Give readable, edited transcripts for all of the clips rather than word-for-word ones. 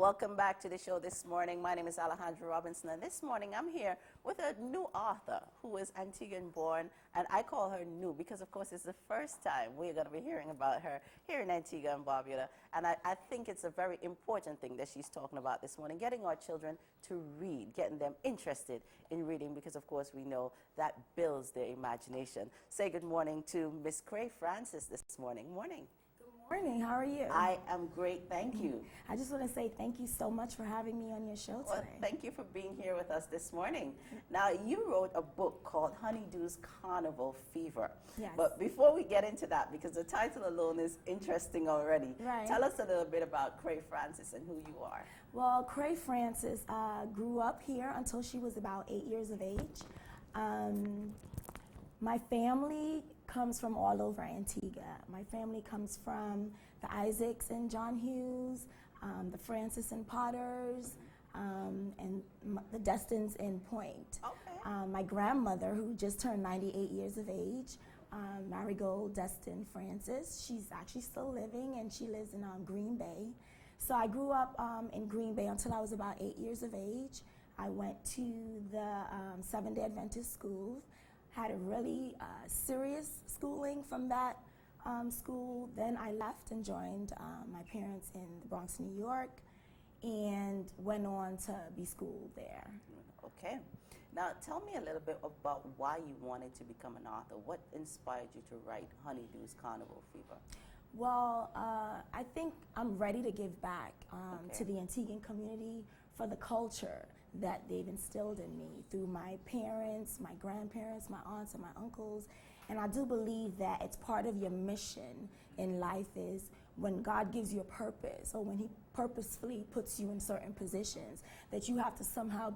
Welcome back to the show this morning. My name is Alejandra Robinson, and this morning I'm here with a new author who is Antiguan born, and I call her new because, of course, it's the first time we're going to be hearing about her here in Antigua and Barbuda, and I think it's a very important thing that she's talking about this morning, getting our children to read, getting them interested in reading because, of course, we know that builds their imagination. Say good morning to Miss Cray Francis this morning. Morning. Good morning. How are you? I am great, thank you. I just want to say thank you so much for having me on your show today. Well, thank you for being here with us this morning. Now, you wrote a book called Honeydew's Carnival Fever. Yes. But before we get into that, because the title alone is interesting already, right. Tell us a little bit about Cray Francis and who you are. Well, Cray Francis grew up here until she was about 8 years of age. My family comes from all over Antigua. My family comes from the Isaacs and John Hughes, the Francis and Potters, and the Destins in Point. Okay. My grandmother, who just turned 98 years of age, Marigold Destin Francis, she's actually still living, and she lives in Green Bay. So I grew up in Green Bay until I was about 8 years of age. I went to the Seventh-day Adventist school. Had a really serious schooling from that school. Then I left and joined my parents in the Bronx, New York, and went on to be schooled there. Okay. Now, tell me a little bit about why you wanted to become an author. What inspired you to write Honeydew's Carnival Fever? Well, I think I'm ready to give back to the Antiguan community for the culture that they've instilled in me through my parents, my grandparents, my aunts, and my uncles. And I do believe that it's part of your mission in life is when God gives you a purpose or when He purposefully puts you in certain positions that you have to somehow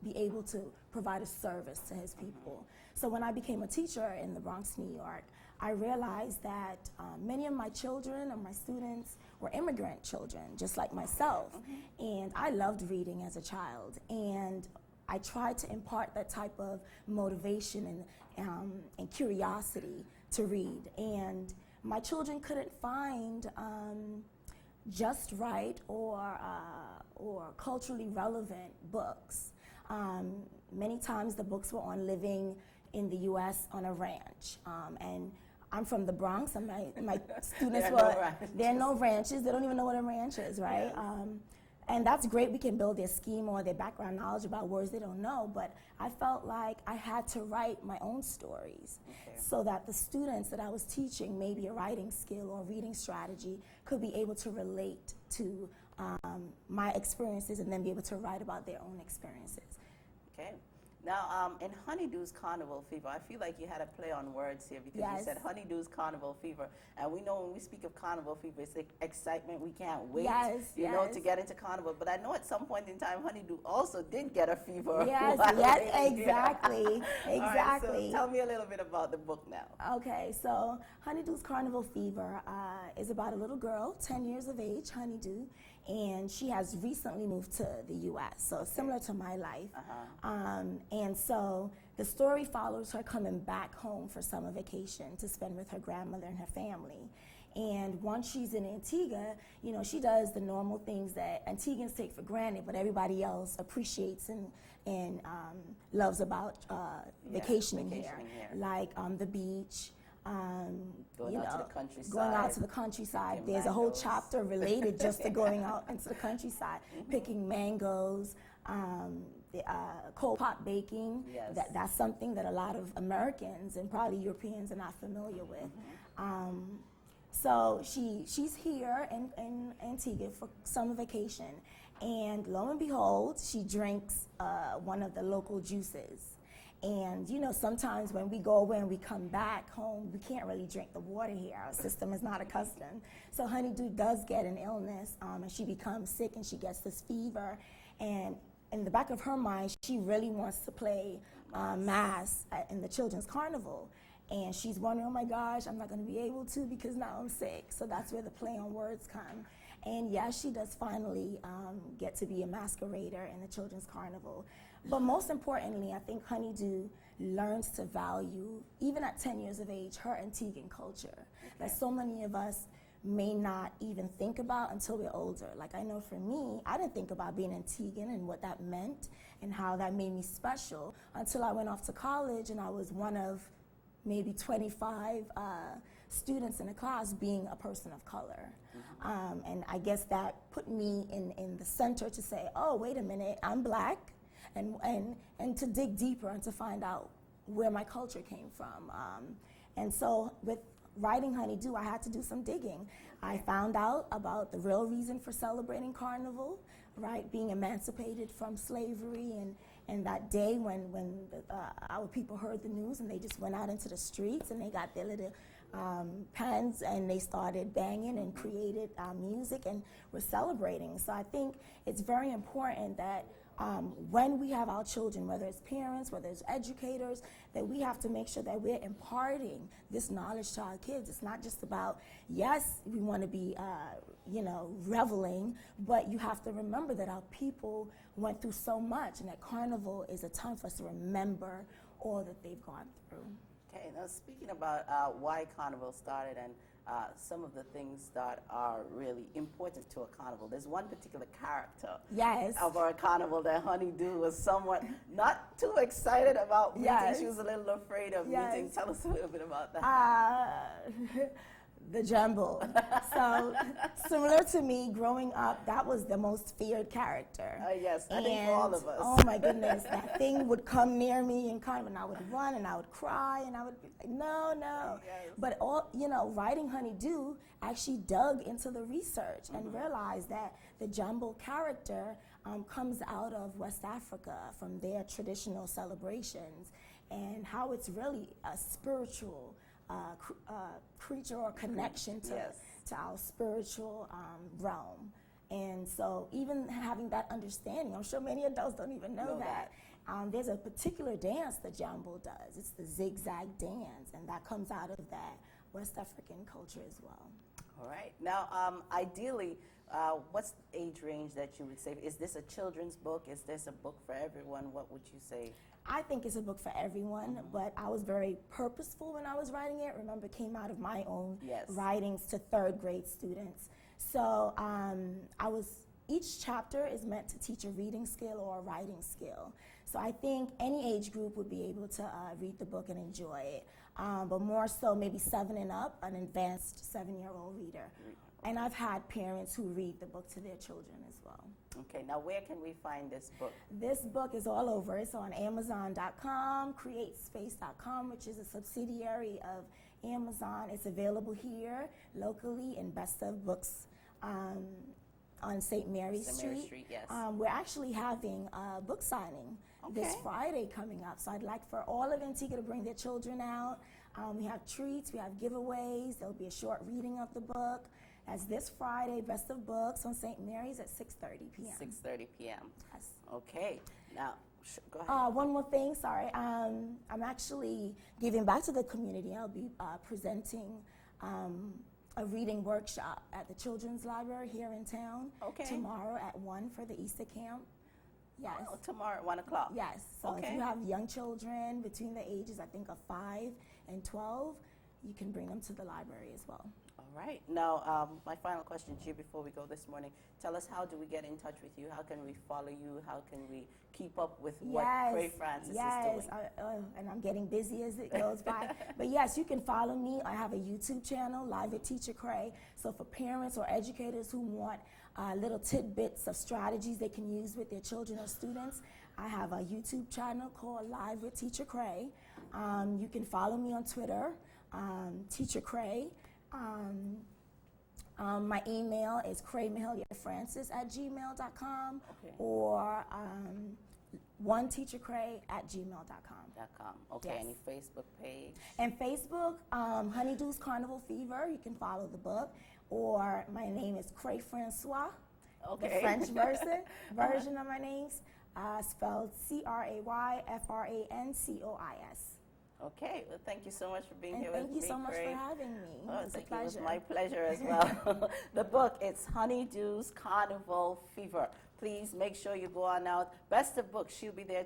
be able to provide a service to His people. So when I became a teacher in the Bronx, New York, I realized that many of my children and my students were immigrant children, just like myself. And I loved reading as a child. And I tried to impart that type of motivation and curiosity to read. And my children couldn't find just right or culturally relevant books. Many times the books were on living in the U.S. on a ranch. And I'm from the Bronx, and my students there are no ranches. They don't even know what a ranch is, right? Yes. And that's great. We can build their schema or their background knowledge about words they don't know, but I felt like I had to write my own stories so that the students that I was teaching maybe a writing skill or reading strategy could be able to relate to my experiences and then be able to write about their own experiences. Okay. Now, in Honeydew's Carnival Fever, I feel like you had a play on words here because you said Honeydew's Carnival Fever. And we know when we speak of Carnival Fever, it's like excitement. We can't wait, you know, to get into Carnival. But I know at some point in time, Honeydew also did get a fever. Yes, exactly. Exactly. Right, so tell me a little bit about the book now. Okay, so Honeydew's Carnival Fever is about a little girl, 10 years of age, Honeydew, and she has recently moved to the U.S., so similar to my life. And so the story follows her coming back home for summer vacation to spend with her grandmother and her family. And once she's in Antigua, you know, she does the normal things that Antiguans take for granted, but everybody else appreciates and loves about vacationing here. Like the beach, going out to the countryside. Going out to the countryside. There's a whole chapter related just to going out into the countryside, picking mangoes, cold pot baking. Yes. That's something that a lot of Americans and probably Europeans are not familiar with. So she's here in Antigua for summer vacation, and lo and behold, she drinks one of the local juices. And you know, sometimes when we go away and we come back home, we can't really drink the water here. Our system is not accustomed. So Honeydew does get an illness, and she becomes sick, and she gets this fever. And in the back of her mind, she really wants to play mass in the children's carnival. And she's wondering, oh my gosh, I'm not going to be able to because now I'm sick. So that's where the play on words come. And yes, she does finally get to be a masquerader in the children's carnival. But most importantly, I think Honeydew learns to value, even at 10 years of age, her Antiguan culture. That so many of us may not even think about until we're older. Like I know for me, I didn't think about being Antiguan and what that meant and how that made me special until I went off to college and I was one of maybe 25 students in a class being a person of color. And I guess that put me in the center to say, oh, wait a minute, I'm black, and to dig deeper and to find out where my culture came from. And so with writing Honeydew, I had to do some digging. I found out about the real reason for celebrating Carnival, right, being emancipated from slavery, and that day when our people heard the news and they just went out into the streets and they got their little pens and they started banging and created music and were celebrating. So I think it's very important that when we have our children, whether it's parents, whether it's educators, that we have to make sure that we're imparting this knowledge to our kids. It's not just about, yes, we want to be, reveling, but you have to remember that our people went through so much and that Carnival is a time for us to remember all that they've gone through. Okay, now speaking about why Carnival started and some of the things that are really important to a carnival. There's one particular character of our carnival that Honeydew was somewhat not too excited about meeting. She was a little afraid of meeting. Tell us a little bit about that. The jumble. So similar to me, growing up, that was the most feared character. Yes, I think for all of us. Oh my goodness, that thing would come near me and and I would run and I would cry and I would be like, no. Yes. But writing Honeydew actually dug into the research and realized that the jumble character comes out of West Africa from their traditional celebrations and how it's really a spiritual creature or connection to our spiritual realm. And so even having that understanding, I'm sure many adults don't even know that. There's a particular dance the jumble does. It's the zigzag dance, and that comes out of that West African culture as well. All right. Now, ideally, what's the age range that you would say? Is this a children's book? Is this a book for everyone? What would you say? I think it's a book for everyone, but I was very purposeful when I was writing it. Remember, it came out of my own writings to third grade students. So each chapter is meant to teach a reading skill or a writing skill. So I think any age group would be able to read the book and enjoy it, but more so maybe 7 and up, an advanced 7-year-old reader. And I've had parents who read the book to their children as well. Okay, now where can we find this book? This book is all over. It's on Amazon.com, CreateSpace.com, which is a subsidiary of Amazon. It's available here locally in Best of Books on St. Mary's Street. Yes. We're actually having a book signing this Friday coming up. So I'd like for all of Antigua to bring their children out. We have treats, we have giveaways. There'll be a short reading of the book. That's this Friday, Best of Books on St. Mary's at 6:30 p.m. 6:30 p.m. Yes. Okay. Now, go ahead. One more thing, sorry. I'm actually giving back to the community. I'll be presenting a reading workshop at the Children's Library here in town tomorrow at 1 for the Easter camp. Yes. Oh, tomorrow at 1 o'clock. Yes. So if you have young children between the ages, I think, of 5 and 12, you can bring them to the library as well. All right. Now, my final question to you before we go this morning. Tell us, how do we get in touch with you? How can we follow you? How can we keep up with what Cray Francis is doing? And I'm getting busy as it goes by. But yes, you can follow me. I have a YouTube channel, Live with Teacher Cray. So for parents or educators who want little tidbits of strategies they can use with their children or students, I have a YouTube channel called Live with Teacher Cray. You can follow me on Twitter, Teacher Cray. My email is craymahalyafrancis@gmail.com or oneteachercray@gmail.com. Okay, any Facebook page? And Facebook, Honeydew's Carnival Fever, you can follow the book. Or my name is Cray Francois, the French version of my name, spelled CrayFrancois. Okay, well, thank you so much for being here with me, Thank you so much for having me. It's a pleasure. It was my pleasure as well. The book, it's Honeydew's Carnival Fever. please make sure you go on out. Best of Books, she'll be there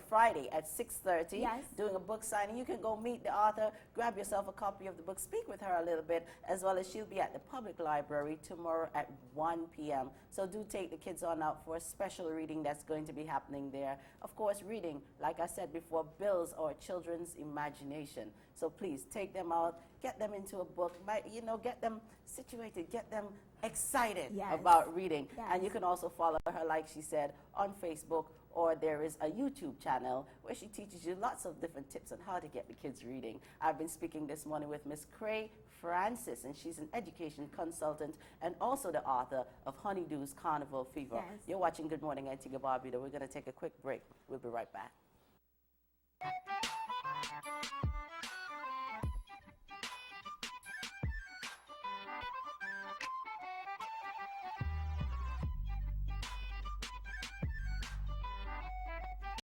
Friday at 6:30, Yes. doing a book signing. You can go meet the author, grab yourself a copy of the book, speak with her a little bit, as well as she'll be at the public library tomorrow at 1 p.m. So do take the kids on out for a special reading that's going to be happening there. Of course, reading, like I said before, builds our children's imagination. So please take them out, get them into a book, get them situated, get them excited Yes. about reading. Yes. And you can also follow her, like she said, on Facebook, or there is a YouTube channel where she teaches you lots of different tips on how to get the kids reading. I've been speaking this morning with Miss Cray Francis, and she's an education consultant and also the author of Honeydew's Carnival Fever. Yes. You're watching Good Morning Antigua Barbuda. We're going to take a quick break. We'll be right back.